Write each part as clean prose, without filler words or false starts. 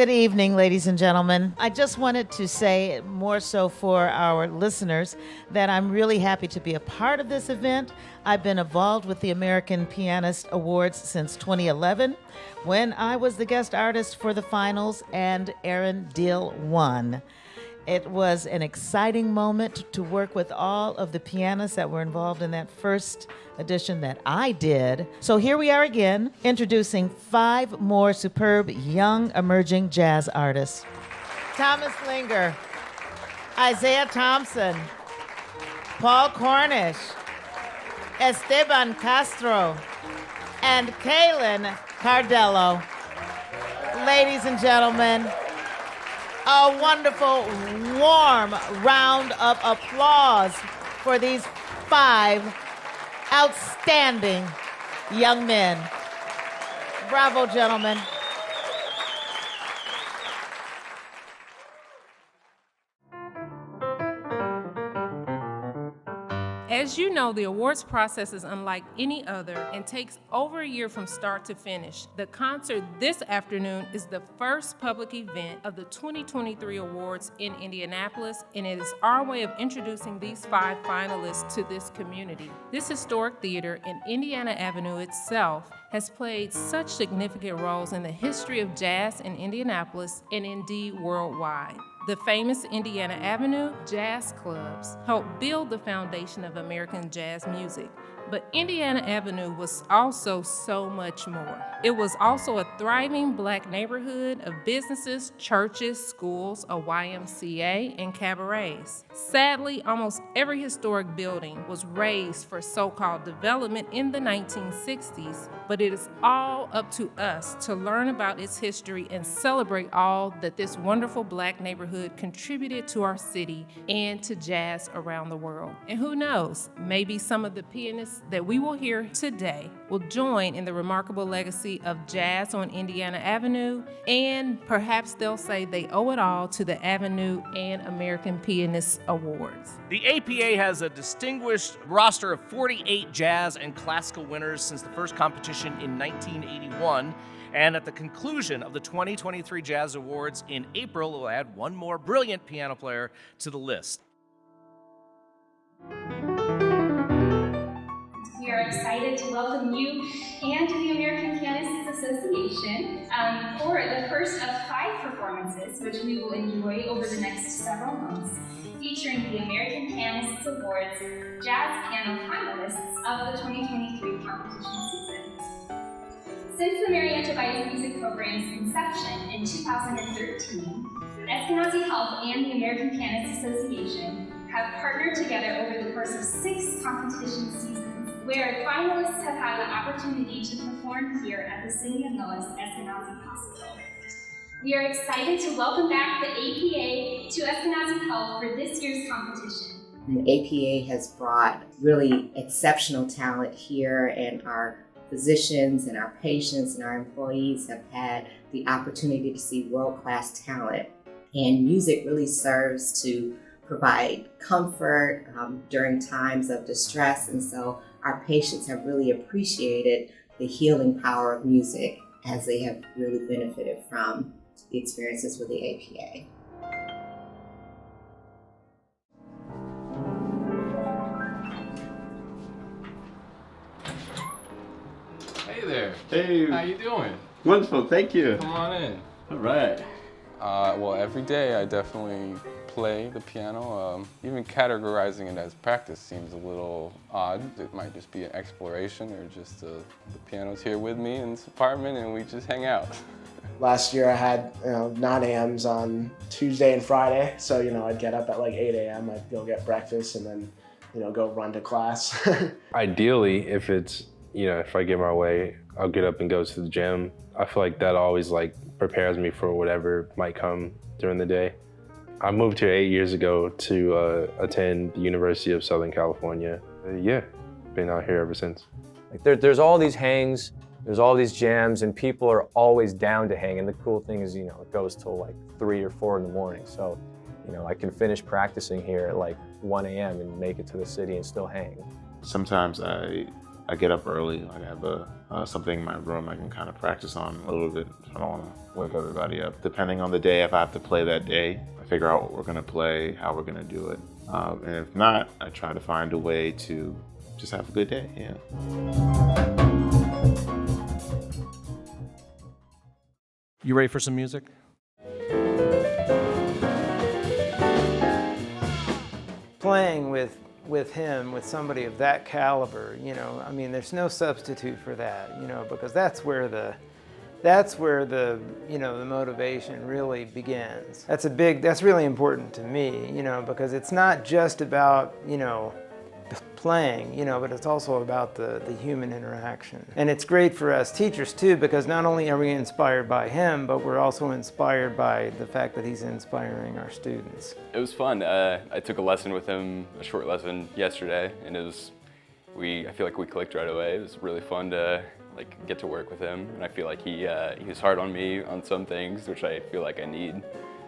Good evening, ladies and gentlemen. I just wanted to say, more so for our listeners, that I'm really happy to be a part of this event. I've been involved with the American Pianists Awards since 2011, when I was the guest artist for the finals and Aaron Dill won. It was an exciting moment to work with all of the pianists that were involved in that first edition that I did. So here we are again, introducing 5 more superb young emerging jazz artists. Thomas Linger, Isaiah Thompson, Paul Cornish, Esteban Castro, and Caelan Cardello. Ladies and gentlemen, a wonderful, warm round of applause for these 5 outstanding young men. Bravo, gentlemen. As you know, the awards process is unlike any other and takes over a year from start to finish. The concert this afternoon is the first public event of the 2023 awards in Indianapolis, and it is our way of introducing these 5 finalists to this community. This historic theater in Indiana Avenue itself has played such significant roles in the history of jazz in Indianapolis and indeed worldwide. The famous Indiana Avenue jazz clubs helped build the foundation of American jazz music. But Indiana Avenue was also so much more. It was also a thriving Black neighborhood of businesses, churches, schools, a YMCA, and cabarets. Sadly, almost every historic building was razed for so-called development in the 1960s, but it is all up to us to learn about its history and celebrate all that this wonderful Black neighborhood contributed to our city and to jazz around the world. And who knows, maybe some of the pianists that we will hear today will join in the remarkable legacy of jazz on Indiana Avenue, and perhaps they'll say they owe it all to the Avenue and American Pianists Awards. The APA has a distinguished roster of 48 jazz and classical winners since the first competition in 1981. And at the conclusion of the 2023 Jazz Awards in April, we'll add one more brilliant piano player to the list. We are excited to welcome you and the American Pianists Association for the first of 5 performances, which we will enjoy over the next several months, featuring the American Pianists Awards Jazz Piano finalists of the 2023 competition season. Since the Marianne Tobias Music Program's inception in 2013, Eskenazi Health and the American Pianists Association have partnered together over the course of 6 competition seasons, where finalists have had the opportunity to perform here at the St. Noah's Eskenazi Hospital. We are excited to welcome back the APA to Eskenazi Health for this year's competition. The APA has brought really exceptional talent here, and our physicians and our patients and our employees have had the opportunity to see world-class talent. And music really serves to provide comfort during times of distress, and so our patients have really appreciated the healing power of music as they have really benefited from the experiences with the APA. Hey there. Hey. How you doing? Wonderful, thank you. Come on in. All right. Well, every day I definitely play the piano. Even categorizing it as practice seems a little odd. It might just be an exploration, or just the piano's here with me in this apartment and we just hang out. Last year I had 9 a.m.s on Tuesday and Friday, so I'd get up at like 8 a.m. I'd go get breakfast and then go run to class. Ideally, if it's if I get my way, I'll get up and go to the gym. I feel like that always prepares me for whatever might come during the day. I moved here 8 years ago to attend the University of Southern California. Been out here ever since. There's all these hangs, there's all these jams, and people are always down to hang. And the cool thing is, it goes till 3 or 4 in the morning. So, I can finish practicing here at 1 a.m. and make it to the city and still hang. Sometimes I I get up early. I have something in my room I can kind of practice on a little bit. I don't want to wake everybody up. Depending on the day, if I have to play that day, I figure out what we're going to play, how we're going to do it. And if not, I try to find a way to just have a good day. Yeah. You ready for some music? Playing with him, with somebody of that caliber, you know, I mean, there's no substitute for that, you know, because that's where the, you know, the motivation really begins. That's really important to me, you know, because it's not just about, you know, playing, you know, but it's also about the human interaction. And it's great for us teachers too, because not only are we inspired by him, but we're also inspired by the fact that he's inspiring our students. It was fun. I took a lesson with him, a short lesson yesterday, and I feel like we clicked right away. It was really fun to get to work with him, and I feel like he was hard on me on some things, which I feel like I need.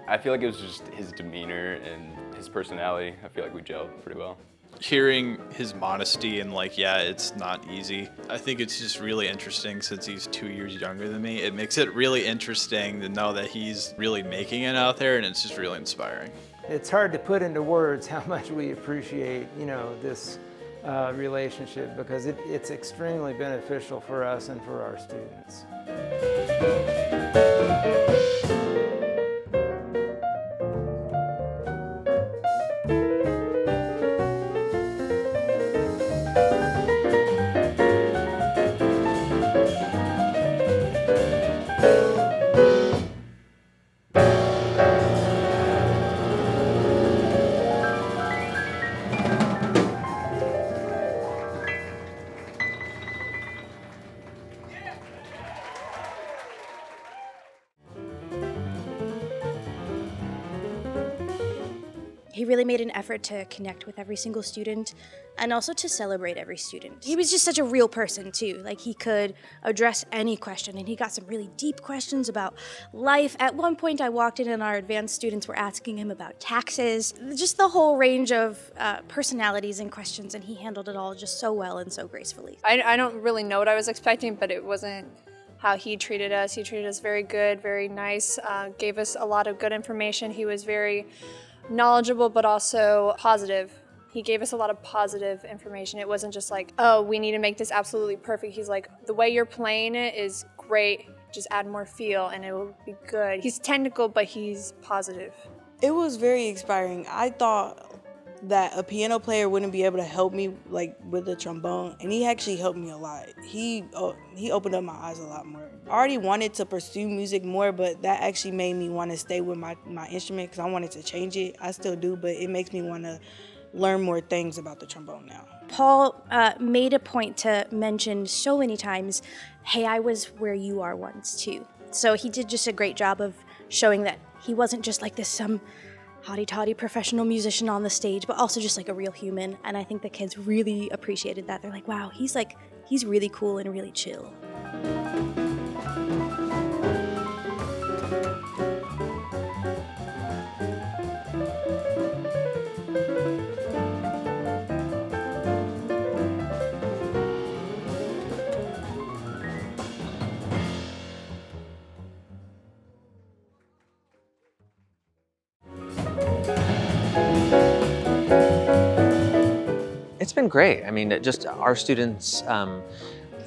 I feel like it was just his demeanor and his personality. I feel like we gelled pretty well. Hearing his modesty and yeah, it's not easy. I think it's just really interesting since he's 2 years younger than me. It makes it really interesting to know that he's really making it out there, and it's just really inspiring. It's hard to put into words how much we appreciate, you know, this relationship, because it's extremely beneficial for us and for our students. He really made an effort to connect with every single student and also to celebrate every student. He was just such a real person too. Like, he could address any question, and he got some really deep questions about life. At one point I walked in and our advanced students were asking him about taxes, just the whole range of personalities and questions, and he handled it all just so well and so gracefully. I don't really know what I was expecting, but it wasn't how he treated us. He treated us very good, very nice, gave us a lot of good information. He was very knowledgeable, but also positive. He gave us a lot of positive information. It wasn't just like, oh, we need to make this absolutely perfect. He's like, the way you're playing it is great. Just add more feel and it will be good. He's technical, but he's positive. It was very inspiring. I thought that a piano player wouldn't be able to help me with the trombone, and he actually helped me a lot. He opened up my eyes a lot more. I already wanted to pursue music more, but that actually made me want to stay with my instrument because I wanted to change it. I still do, but it makes me want to learn more things about the trombone now. Paul made a point to mention so many times, hey, I was where you are once too. So he did just a great job of showing that he wasn't just like this some hotty-toddy professional musician on the stage, but also just like a real human. And I think the kids really appreciated that. They're like, wow, he's really cool and really chill. It's been great. I mean, just our students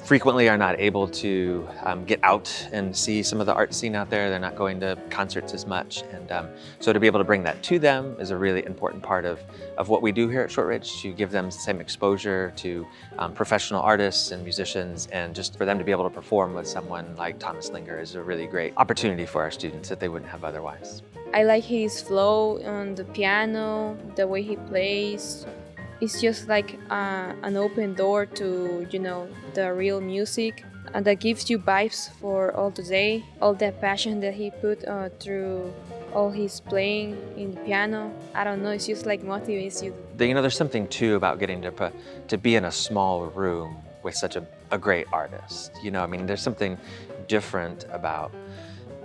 frequently are not able to get out and see some of the art scene out there. They're not going to concerts as much. And so to be able to bring that to them is a really important part of what we do here at Shortridge, to give them the same exposure to professional artists and musicians, and just for them to be able to perform with someone like Thomas Linger is a really great opportunity for our students that they wouldn't have otherwise. I like his flow on the piano, the way he plays. It's just like an open door to, you know, the real music, and that gives you vibes for all the day. All that passion that he put through all his playing in the piano. I don't know, it's just like motivates you. You know, there's something too about getting to be in a small room with such a great artist. You know, I mean, there's something different about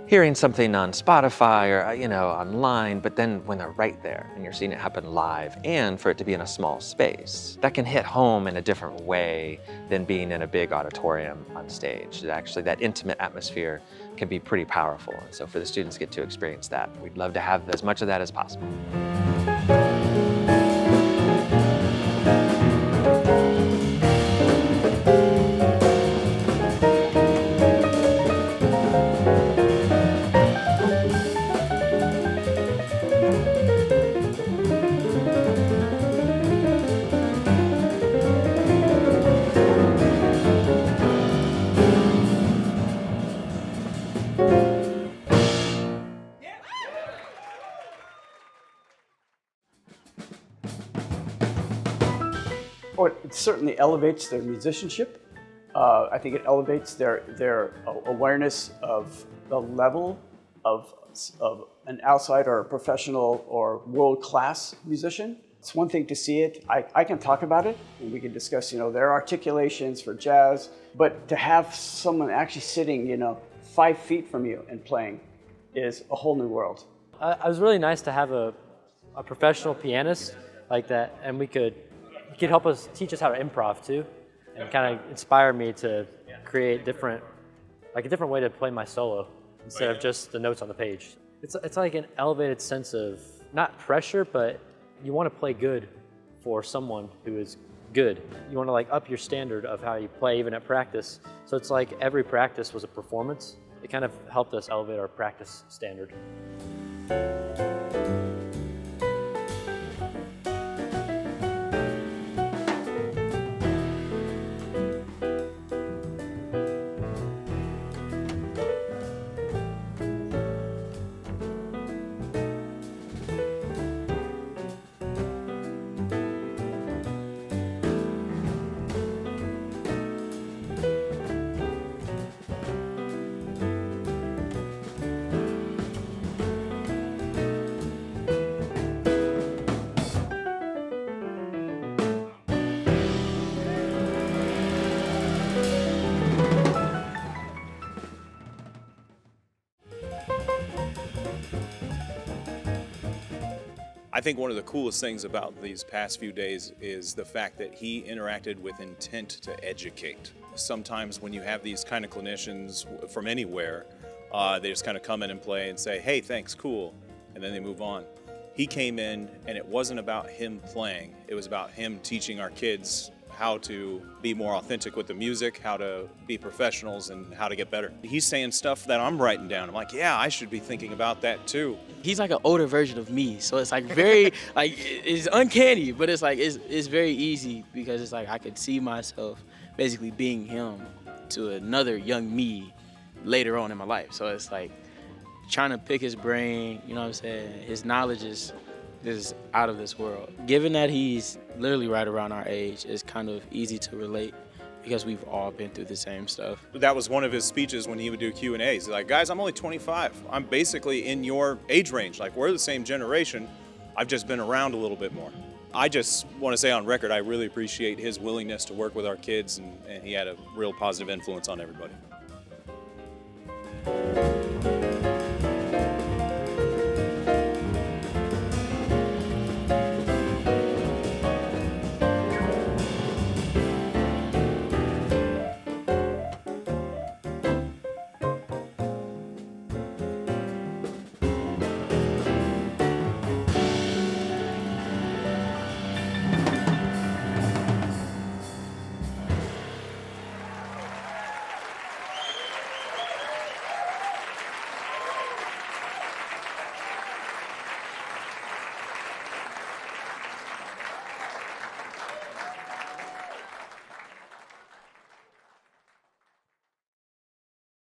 hearing something on Spotify or, online, but then when they're right there and you're seeing it happen live and for it to be in a small space, that can hit home in a different way than being in a big auditorium on stage. Actually, that intimate atmosphere can be pretty powerful. And so for the students to get to experience that, we'd love to have as much of that as possible. Oh, it certainly elevates their musicianship. I think it elevates their awareness of the level of an outside or a professional or world-class musician. It's one thing to see it. I can talk about it and we can discuss, their articulations for jazz, but to have someone actually sitting, 5 feet from you and playing is a whole new world. It was really nice to have a professional pianist like that, and he could help us, teach us how to improv too, and kind of inspire me to create a different way to play my solo instead of just the notes on the page. It's like an elevated sense of, not pressure, but you want to play good for someone who is good. You want to up your standard of how you play even at practice. So it's like every practice was a performance. It kind of helped us elevate our practice standard. I think one of the coolest things about these past few days is the fact that he interacted with intent to educate. Sometimes when you have these kind of clinicians from anywhere, they just kind of come in and play and say, hey, thanks, cool, and then they move on. He came in and it wasn't about him playing, it was about him teaching our kids how to be more authentic with the music, how to be professionals, and how to get better. He's saying stuff that I'm writing down. I'm like, yeah, I should be thinking about that too. He's like an older version of me, so it's like very, it's uncanny, but it's like, it's very easy because it's like I could see myself basically being him to another young me later on in my life. So it's like trying to pick his brain, you know what I'm saying? His knowledge is out of this world. Given that he's literally right around our age, it's kind of easy to relate because we've all been through the same stuff. That was one of his speeches when he would do Q&As. He's like, guys, I'm only 25. I'm basically in your age range. Like, we're the same generation. I've just been around a little bit more. I just want to say on record, I really appreciate his willingness to work with our kids, and he had a real positive influence on everybody.